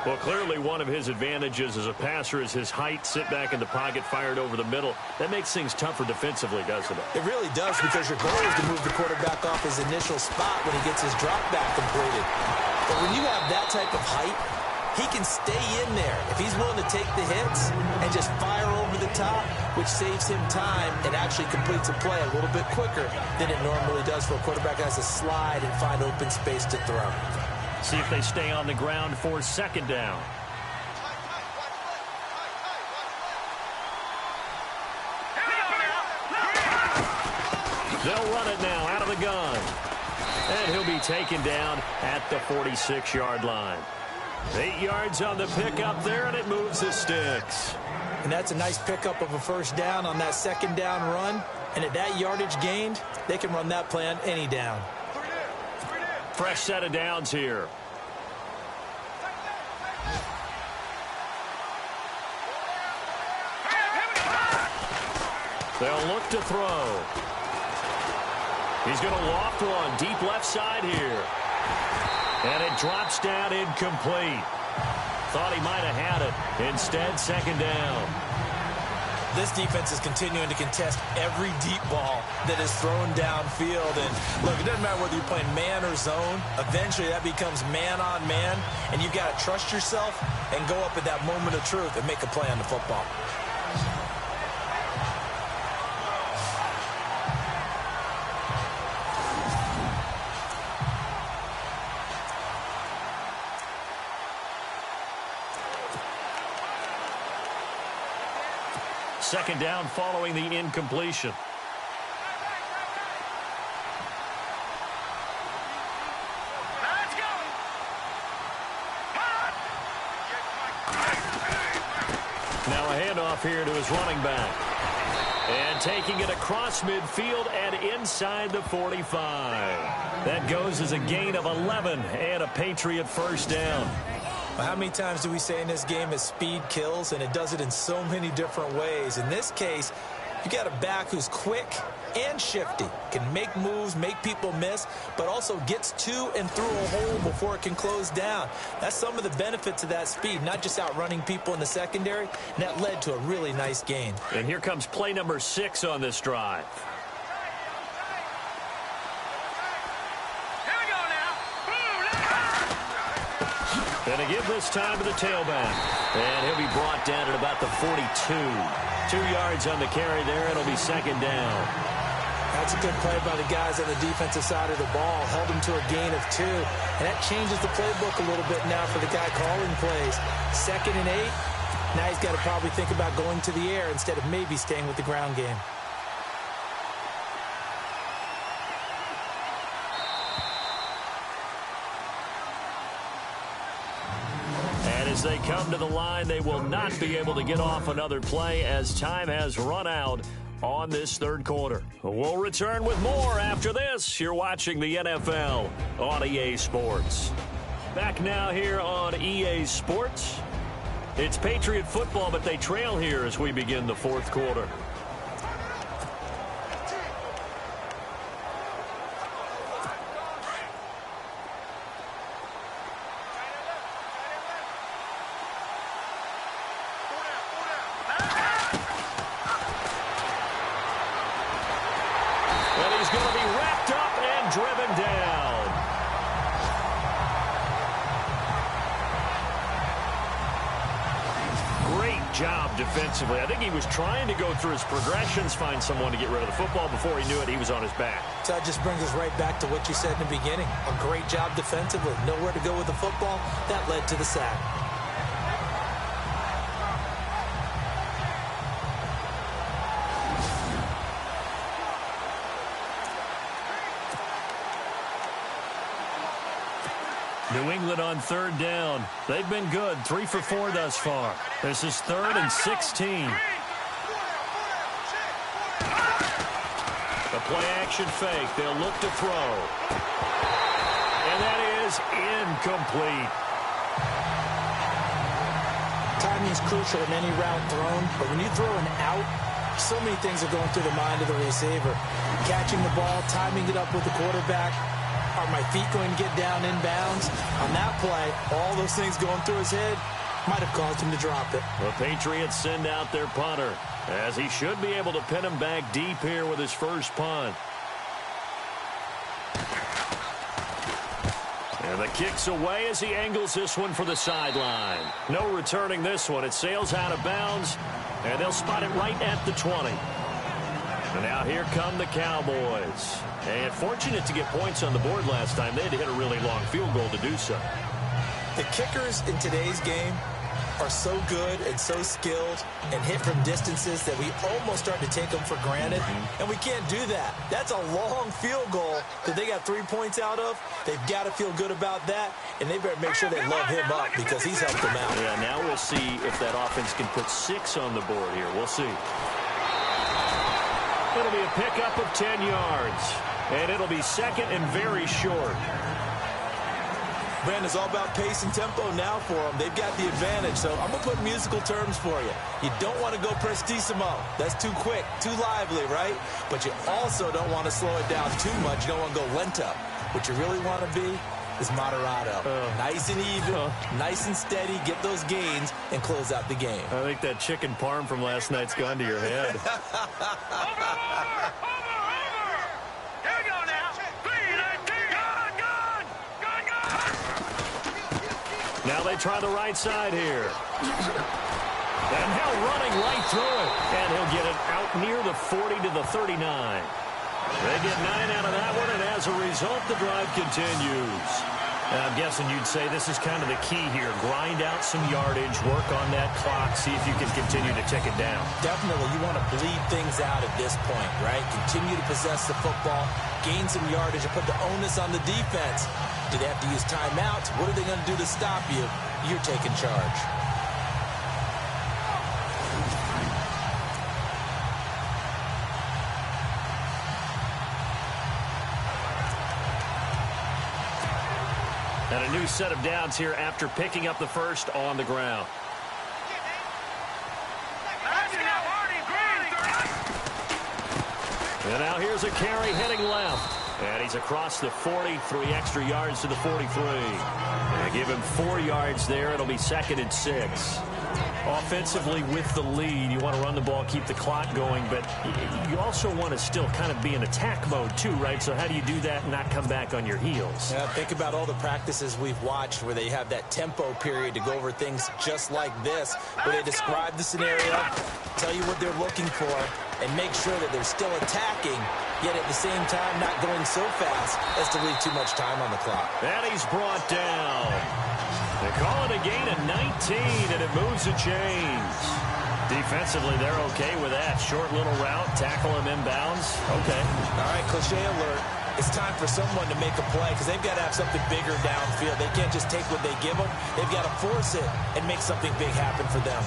Well, clearly one of his advantages as a passer is his height. Sit back in the pocket, fired over the middle. That makes things tougher defensively, doesn't it? It really does, because your goal is to move the quarterback off his initial spot when he gets his drop back completed. But when you have that type of height, he can stay in there if he's willing to take the hits and just fire over the top, which saves him time and actually completes a play a little bit quicker than it normally does for a quarterback that has to slide and find open space to throw. See if they stay on the ground for second down. They'll run it now out of the gun. And he'll be taken down at the 46-yard line. 8 yards on the pickup there, and it moves the sticks. And that's a nice pickup of a first down on that second down run. And at that yardage gained, they can run that play on any down. Fresh set of downs here. They'll look to throw. He's going to loft one deep left side here. And it drops down incomplete. Thought he might have had it. Instead, second down. This defense is continuing to contest every deep ball that is thrown downfield. And look, it doesn't matter whether you're playing man or zone. Eventually, that becomes man on man. And you've got to trust yourself and go up at that moment of truth and make a play on the football. Second down following the incompletion. Let's go. Now a handoff here to his running back. And taking it across midfield and inside the 45. That goes as a gain of 11 and a Patriot first down. Well, how many times do we say in this game that speed kills, and it does it in so many different ways? In this case, you got a back who's quick and shifty, can make moves, make people miss, but also gets to and through a hole before it can close down. That's some of the benefits of that speed, not just outrunning people in the secondary, and that led to a really nice gain. And here comes play number 6 on this drive. Here we go now. And to give this time to the tailback. And he'll be brought down at about the 42. 2 yards on the carry there. It'll be second down. That's a good play by the guys on the defensive side of the ball. Held them to a gain of 2. And that changes the playbook a little bit now for the guy calling plays. 2nd and 8. Now he's got to probably think about going to the air instead of maybe staying with the ground game. And as they come to the line, they will not be able to get off another play as time has run out on this third quarter. We'll return with more after this. You're watching the NFL on EA Sports. Back now here on EA Sports. It's Patriot football, but they trail here as we begin the fourth quarter. And he's going to be wrapped up and driven down. Great job defensively. I think he was trying to go through his progressions, find someone to get rid of the football. Before he knew it, he was on his back. So that just brings us right back to what you said in the beginning. A great job defensively. Nowhere to go with the football. That led to the sack. New England on third down. They've been good. 3 for 4 thus far. This is 3rd and 16. The play action fake. They'll look to throw. And that is incomplete. Timing is crucial in any route thrown, but when you throw an out, so many things are going through the mind of the receiver. Catching the ball, timing it up with the quarterback. Are my feet going to get down inbounds? On that play, all those things going through his head might have caused him to drop it. The Patriots send out their punter, as he should be able to pin him back deep here with his first punt. And the kick's away as he angles this one for the sideline. No returning this one. It sails out of bounds, and they'll spot it right at the 20. And now here come the Cowboys. And fortunate to get points on the board last time. They had to hit a really long field goal to do so. The kickers in today's game are so good and so skilled and hit from distances that we almost start to take them for granted. And we can't do that. That's a long field goal that they got 3 points out of. They've got to feel good about that. And they better make sure they love him up because he's helped them out. Yeah, now we'll see if that offense can put 6 on the board here. We'll see. It'll be a pickup of 10 yards. And it'll be second and very short. Brandon, it's all about pace and tempo now for them. They've got the advantage. So I'm going to put musical terms for you. You don't want to go prestissimo. That's too quick, too lively, right? But you also don't want to slow it down too much. You don't want to go lento. What you really want to be is moderato. Nice and even, nice and steady. Get those gains and close out the game. I think that chicken parm from last night's gone to your head. Now they try the right side here. And now running right through it. And he'll get it out near the 40 to the 39. They get 9 out of that one, and as a result, the drive continues. And I'm guessing you'd say this is kind of the key here. Grind out some yardage, work on that clock, see if you can continue to tick it down. Definitely, you want to bleed things out at this point, right? Continue to possess the football, gain some yardage, and put the onus on the defense. Do they have to use timeouts? What are they going to do to stop you? You're taking charge. And a new set of downs here after picking up the first on the ground. And now here's a carry heading left. And he's across the 40, 3 extra yards to the 43. And give him 4 yards there. It'll be 2nd and 6. Offensively with the lead, you want to run the ball, keep the clock going, but you also want to still kind of be in attack mode too, right? So how do you do that and not come back on your heels? Yeah, think about all the practices we've watched where they have that tempo period to go over things just like this, where they describe the scenario, tell you what they're looking for, and make sure that they're still attacking, yet at the same time not going so fast as to leave too much time on the clock. And he's brought down. They call it a gain of 19, and it moves the chains. Defensively, they're okay with that. Short little route, tackle him inbounds. Okay. All right, cliche alert. It's time for someone to make a play because they've got to have something bigger downfield. They can't just take what they give them. They've got to force it and make something big happen for them.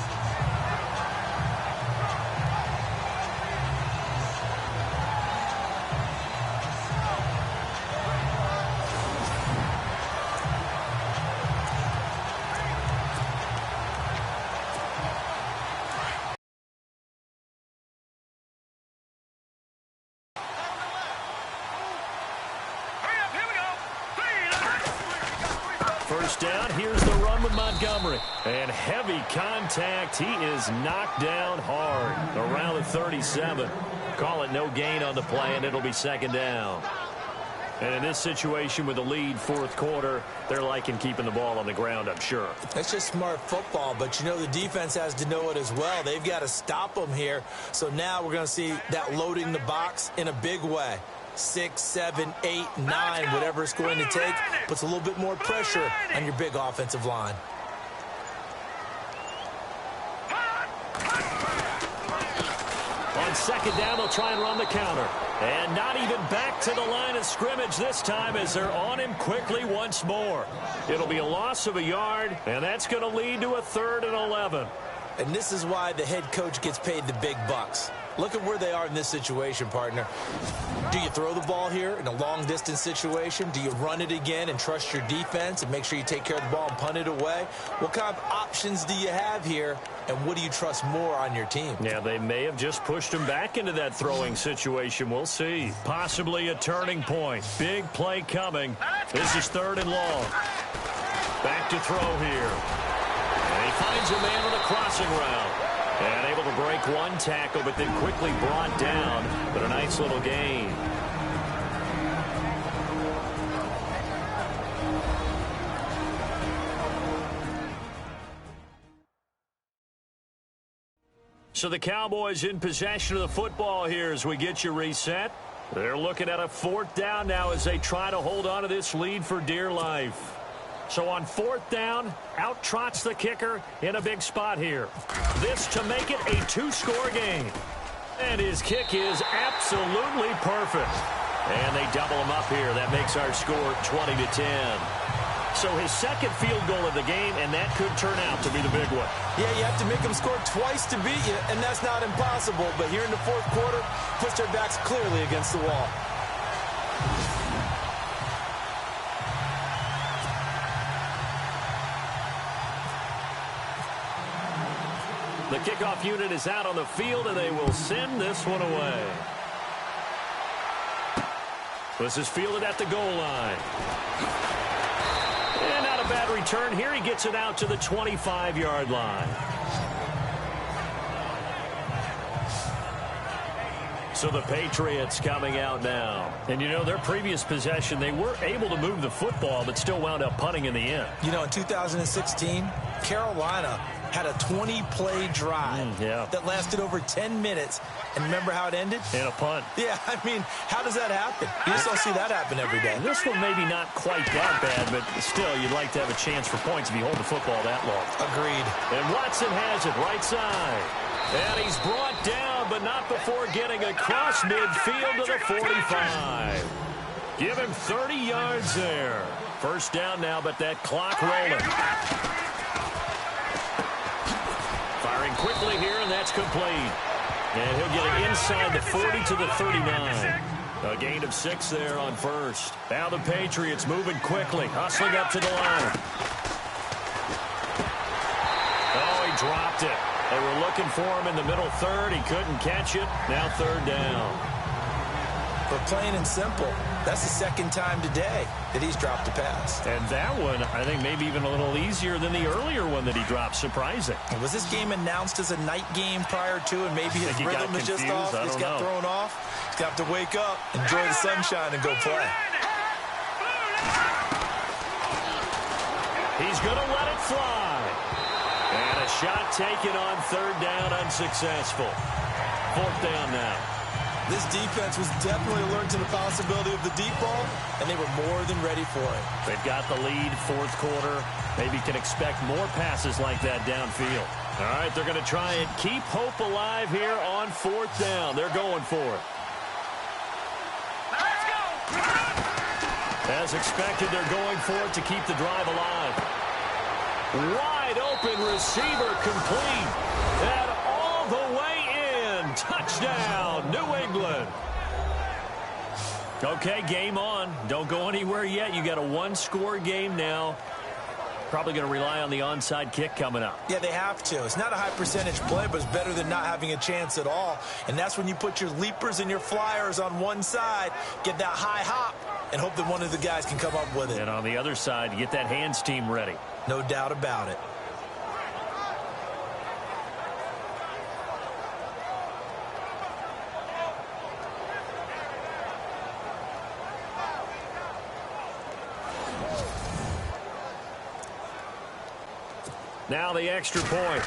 First down, here's the run with Montgomery. And heavy contact. He is knocked down hard around the 37. Call it no gain on the play, and it'll be 2nd down. And in this situation with the lead, 4th quarter, they're liking keeping the ball on the ground, I'm sure. That's just smart football, but you know the defense has to know it as well. They've got to stop them here. So now we're going to see that loading the box in a big way. 6, 7, 8, 9, whatever it's going to take, puts a little bit more pressure on your big offensive line. On 2nd down, they'll try and run the counter. And not even back to the line of scrimmage this time as they're on him quickly once more. It'll be a loss of a yard, and that's going to lead to a 3rd and 11. And this is why the head coach gets paid the big bucks. Look at where they are in this situation, partner. Do you throw the ball here in a long-distance situation? Do you run it again and trust your defense and make sure you take care of the ball and punt it away? What kind of options do you have here, and what do you trust more on your team? Yeah, they may have just pushed him back into that throwing situation. We'll see. Possibly a turning point. Big play coming. This is 3rd and long. Back to throw here. And he finds a man with a crossing route. And able to break one tackle, but then quickly brought down. But a nice little gain. So the Cowboys in possession of the football here as we get you reset. They're looking at a 4th down now as they try to hold on to this lead for dear life. So on 4th down, out trots the kicker in a big spot here. This to make it a 2-score game. And his kick is absolutely perfect. And they double him up here. That makes our score 20-10. So his 2nd field goal of the game, and that could turn out to be the big one. Yeah, you have to make them score twice to beat you, and that's not impossible. But here in the 4th quarter, push their backs clearly against the wall. The kickoff unit is out on the field, and they will send this one away. This is fielded at the goal line. And not a bad return here. He gets it out to the 25-yard line. So the Patriots coming out now. And, you know, their previous possession, they were able to move the football, but still wound up punting in the end. You know, in 2016, Carolina had a 20-play drive that lasted over 10 minutes. And remember how it ended? In a punt. Yeah, I mean, how does that happen? You just don't see that happen every day. And this one maybe not quite that bad, but still, you'd like to have a chance for points if you hold the football that long. Agreed. And Watson has it right side. And he's brought down, but not before getting across midfield to the 45. Give him 30 yards there. First down now, but that clock rolling. Firing quickly here, and that's complete. And he'll get it inside the 40 to the 39. A gain of 6 there on first. Now the Patriots moving quickly, hustling up to the line. Oh, he dropped it. They were looking for him in the middle third. He couldn't catch it. Now third down. But plain and simple, that's the second time today that he's dropped a pass. And that one, I think, maybe even a little easier than the earlier one that he dropped. Surprising. Was this game announced as a night game prior to, and maybe his rhythm is just off? He's got thrown off. He's got to wake up, enjoy the sunshine, and go play. He's going to let it fly. And a shot taken on third down, unsuccessful. Fourth down now. This defense was definitely alert to the possibility of the deep ball, and they were more than ready for it. They've got the lead, fourth quarter. Maybe can expect more passes like that downfield. All right, they're going to try and keep hope alive here on fourth down. They're going for it. Let's go! As expected, they're going for it to keep the drive alive. Wide open receiver complete. And all the way in. Touchdown, New England. Okay, game on. Don't go anywhere yet. You got a one-score game now. Probably going to rely on the onside kick coming up. Yeah, they have to. It's not a high-percentage play, but it's better than not having a chance at all. And that's when you put your leapers and your flyers on one side, get that high hop, and hope that one of the guys can come up with it. And on the other side, you get that hands team ready. No doubt about it. Now the extra point.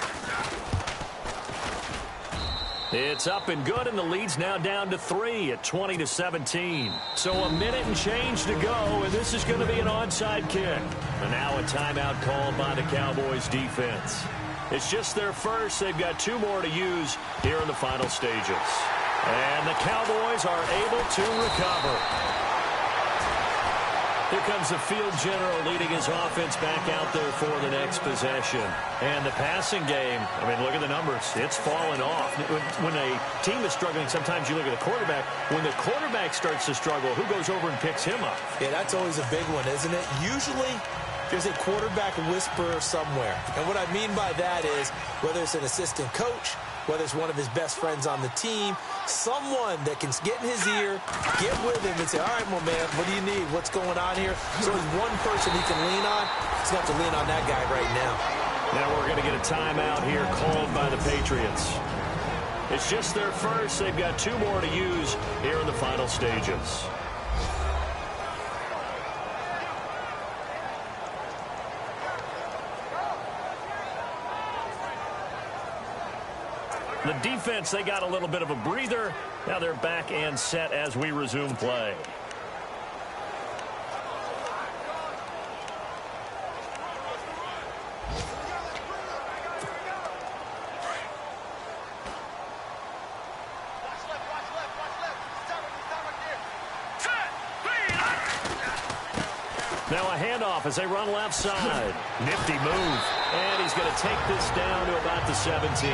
It's up and good, and the lead's now down to 3 at 20-17. So a minute and change to go, and this is going to be an onside kick. And now a timeout called by the Cowboys defense. It's just their first. They've got 2 more to use here in the final stages. And the Cowboys are able to recover. Here comes the field general leading his offense back out there for the next possession. And the passing game, I mean, look at the numbers. It's fallen off. When a team is struggling, sometimes you look at the quarterback. When the quarterback starts to struggle, who goes over and picks him up? Yeah, that's always a big one, isn't it? Usually, there's a quarterback whisperer somewhere. And what I mean by that is, whether it's an assistant coach, whether it's one of his best friends on the team, someone that can get in his ear, get with him and say, all right, well, man, what do you need? What's going on here? So there's one person he can lean on. He's going to have to lean on that guy right now. Now we're going to get a timeout here called by the Patriots. It's just their first. They've got 2 more to use here in the final stages. The defense, they got a little bit of a breather. Now they're back and set as we resume play. Now a handoff as they run left side. Nifty move. And he's going to take this down to about the 17.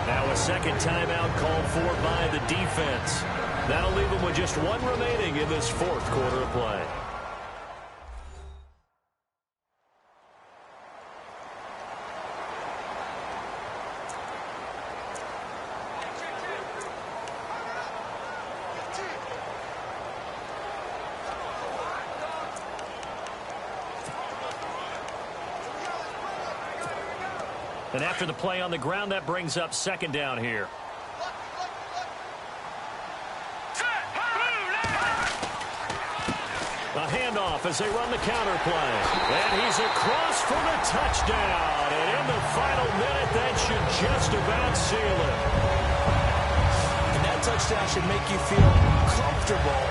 Now a second timeout called for by the defense. That'll leave them with just 1 remaining in this fourth quarter of play. And after the play on the ground, that brings up second down here. A handoff as they run the counter play. And he's across for the touchdown. And in the final minute, that should just about seal it. And that touchdown should make you feel comfortable.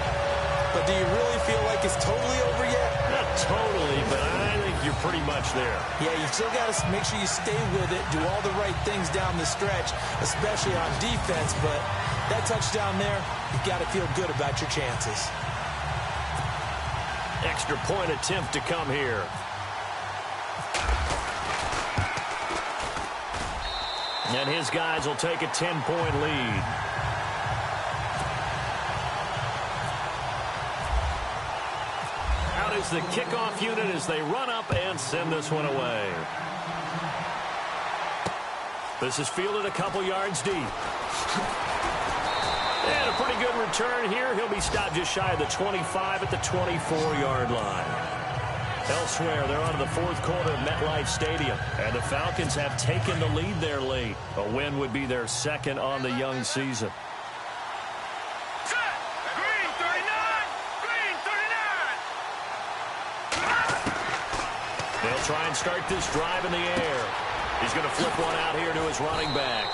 But do you really feel like it's totally over yet? Not totally, but I think you're pretty much there. Yeah, you still got to make sure you stay with it, do all the right things down the stretch, especially on defense. But that touchdown there, you've got to feel good about your chances. Extra point attempt to come here. And his guys will take a 10-point lead. is the kickoff unit as they run up and send this one away. This is fielded a couple yards deep. And a pretty good return here. He'll be stopped just shy of the 25 at the 24-yard line. Elsewhere, they're on to the fourth quarter of MetLife Stadium. And the Falcons have taken the lead there late. A win would be their second on the young season. Green 39! Green 39! They'll try and start this drive in the air. He's going to flip one out here to his running back.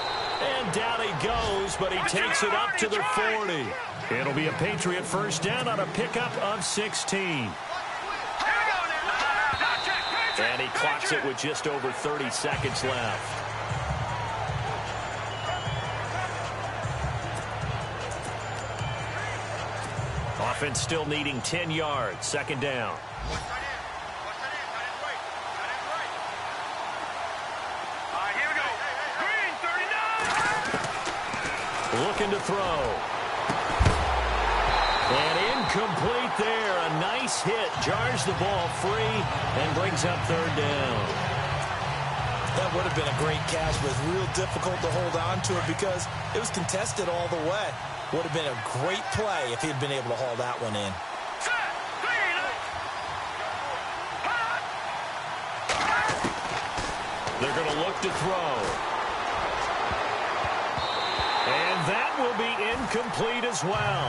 And down he goes, but he takes it up to the 40. It'll be a Patriot first down on a pickup of 16. And he clocks it with just over 30 seconds left. Offense still needing 10 yards. Second down. Looking to throw. And incomplete there. A nice hit. Jars the ball free and brings up third down. That would have been a great catch, but it's real difficult to hold on to it because it was contested all the way. Would have been a great play if he had been able to haul that one in. They're going to look to throw. And that will be incomplete as well.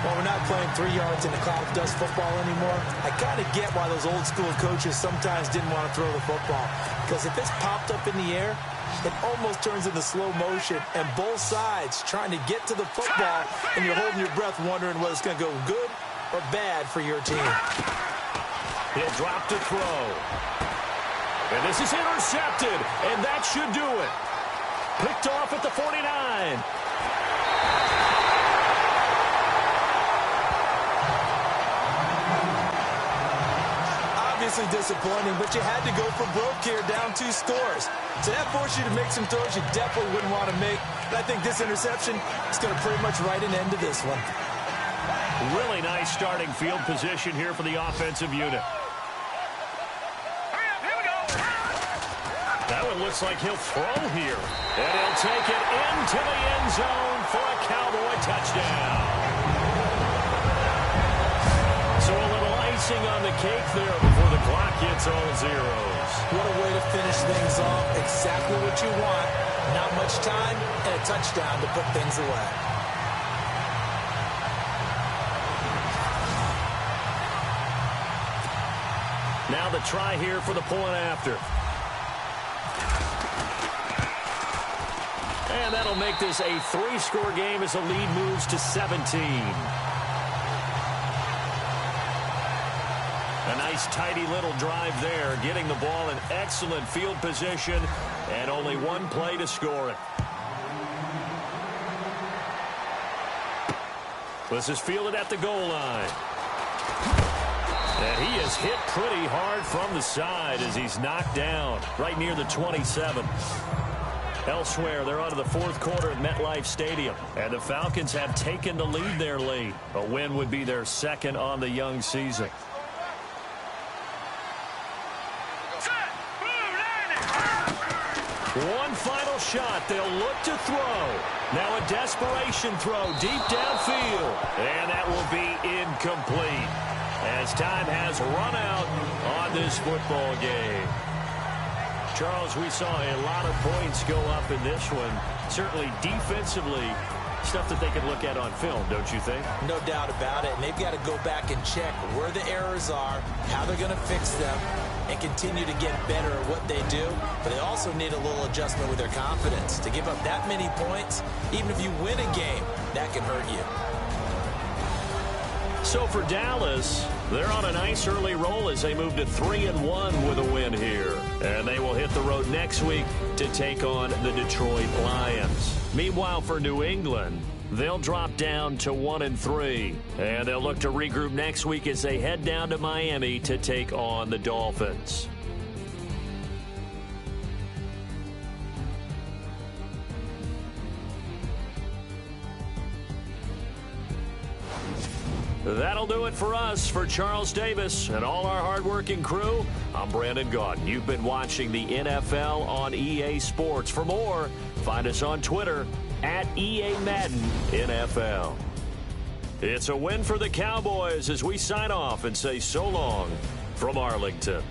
Well, we're not playing 3 yards in the cloud of dust football anymore. I kind of get why those old school coaches sometimes didn't want to throw the football. Because if it's popped up in the air, it almost turns into slow motion. And both sides trying to get to the football, and you're holding your breath wondering whether it's going to go good or bad for your team. He'll drop to throw. And this is intercepted. And that should do it. Picked off at the 49. Obviously disappointing, but you had to go for broke here, down 2 scores. So that forced you to make some throws you definitely wouldn't want to make. But I think this interception is going to pretty much write an end to this one. Really nice starting field position here for the offensive unit. That one looks like he'll throw here. And he'll take it into the end zone for a Cowboy touchdown. So a little icing on the cake there before the clock hits all zeros. What a way to finish things off. Exactly what you want. Not much time and a touchdown to put things away. Now the try here for the point after. And that'll make this a 3-score game as the lead moves to 17. A nice tidy little drive there, getting the ball in excellent field position, and only one play to score it. This is fielded at the goal line. And he is hit pretty hard from the side as he's knocked down right near the 27. Elsewhere, they're on to the fourth quarter at MetLife Stadium. And the Falcons have taken the lead there late. A win would be their second on the young season. One final shot. They'll look to throw. Now a desperation throw deep downfield. And that will be incomplete as time has run out on this football game. Charles, we saw a lot of points go up in this one. Certainly defensively, stuff that they can look at on film, don't you think? No doubt about it. And they've got to go back and check where the errors are, how they're going to fix them, and continue to get better at what they do. But they also need a little adjustment with their confidence. To give up that many points, even if you win a game, that can hurt you. So for Dallas, they're on a nice early roll as they move to 3-1 with a win here. And they will hit the road next week to take on the Detroit Lions. Meanwhile, for New England, they'll drop down to 1-3. And they'll look to regroup next week as they head down to Miami to take on the Dolphins. That'll do it for us. For Charles Davis and all our hardworking crew, I'm Brandon Gaudin. You've been watching the NFL on EA Sports. For more, find us on Twitter at EA Madden NFL. It's a win for the Cowboys as we sign off and say so long from Arlington.